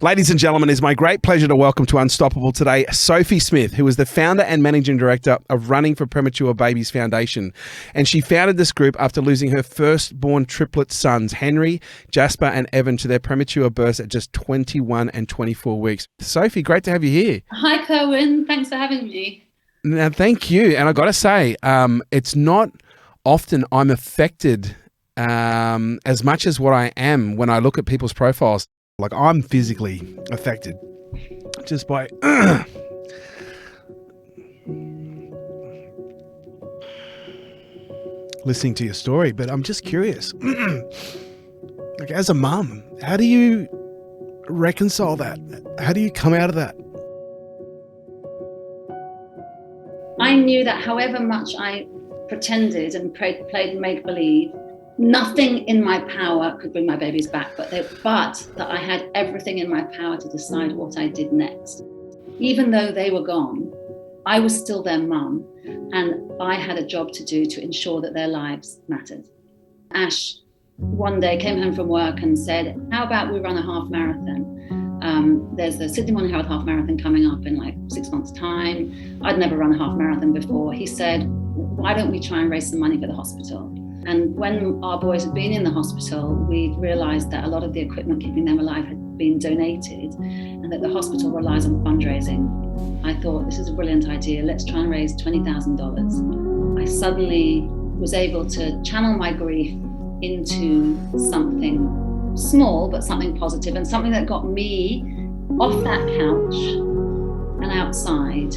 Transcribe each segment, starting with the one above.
Ladies and gentlemen, it's my great pleasure to welcome to Unstoppable today, Sophie Smith, who is the founder and managing director of Running for Premature Babies Foundation. And she founded this group after losing her firstborn triplet sons, Henry, Jasper, and Evan, to their premature births at just 21 and 24 weeks. Sophie, great to have you here. Hi, Kerwin. Thanks for having me. Now, thank you. And I got to say, it's not often I'm affected as much as what I am when I look at people's profiles. Like, I'm physically affected just by listening to your story. But I'm just curious, like, as a mum, how do you reconcile that? How do you come out of that? I knew that however much I pretended and played make-believe, nothing in my power could bring my babies back, but that I had everything in my power to decide what I did next. Even though they were gone, I was still their mum, and I had a job to do to ensure that their lives mattered. Ash one day came home from work and said, how about we run a half marathon? There's the Sydney Morning Herald half marathon coming up in like 6 months' time. I'd never run a half marathon before. He said, why don't we try and raise some money for the hospital? And when our boys had been in the hospital, we realised that a lot of the equipment keeping them alive had been donated and that the hospital relies on fundraising. I thought, this is a brilliant idea. Let's try and raise $20,000. I suddenly was able to channel my grief into something small, but something positive, and something that got me off that couch and outside.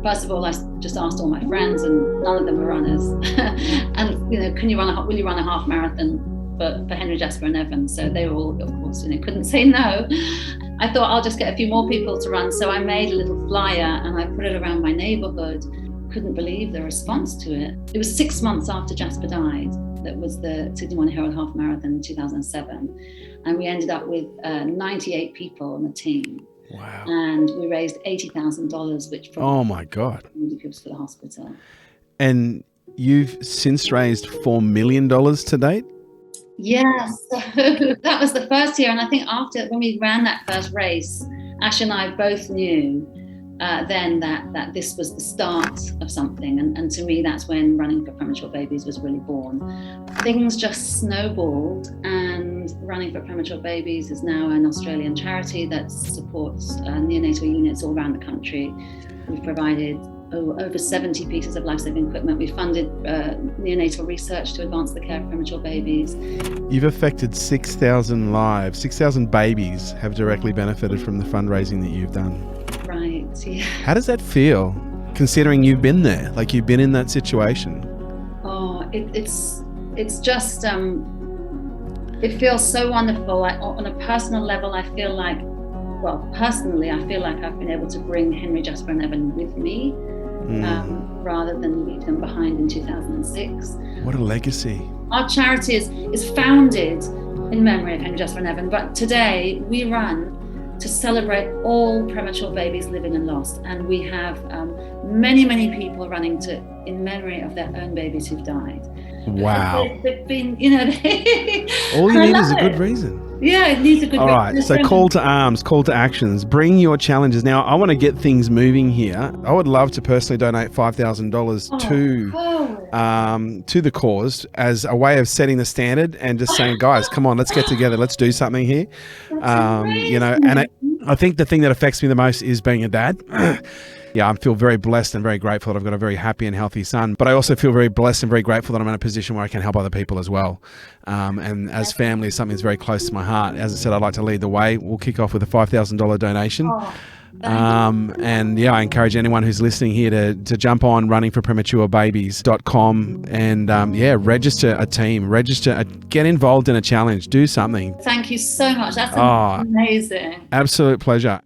First of all, I just asked all my friends, and none of them were runners. And will you run a half marathon for Henry, Jasper, and Evan? So they were all, of course, couldn't say no. I thought I'll just get a few more people to run. So I made a little flyer and I put it around my neighbourhood. Couldn't believe the response to it. It was 6 months after Jasper died. That was the Sydney Morning Herald half marathon in 2007, and we ended up with 98 people on the team. Wow. And we raised $80,000, which oh my God, for the hospital. And you've since raised $4 million to date? Yes, so that was the first year, and I think after when we ran that first race, Ash and I both knew then that this was the start of something, and to me that's when Running for Premature Babies was really born. Things just snowballed, and Running for Premature Babies is now an Australian charity that supports neonatal units all around the country. We've provided over 70 pieces of life-saving equipment. We funded neonatal research to advance the care of premature babies. You've affected 6,000 lives. 6,000 babies have directly benefited from the fundraising that you've done. Right, yeah. How does that feel, considering you've been there, like you've been in that situation? Oh, it's just, it feels so wonderful. Like, on a personal level, I feel like I've been able to bring Henry, Jasper, and Evan with me, rather than leave them behind in 2006. What a legacy. Our charity is founded in memory of Henry, Jasper, and Evan, but today we run to celebrate all premature babies living and lost, and we have many people running in memory of their own babies who've died. Wow. They've been, all you need is a good reason. Yeah, it needs a good reason. All right, so call to arms, call to actions, bring your challenges. Now, I want to get things moving here. I would love to personally donate $5,000 to the cause as a way of setting the standard and just saying, guys, come on, let's get together, let's do something here. And I think the thing that affects me the most is being a dad. Yeah, I feel very blessed and very grateful that I've got a very happy and healthy son. But I also feel very blessed and very grateful that I'm in a position where I can help other people as well. And as family is something that's very close to my heart. As I said, I'd like to lead the way. We'll kick off with a $5,000 donation. And yeah, I encourage anyone who's listening here to jump on runningforprematurebabies.com and register a team, get involved in a challenge, do something. Thank you so much. That's amazing. Absolute pleasure.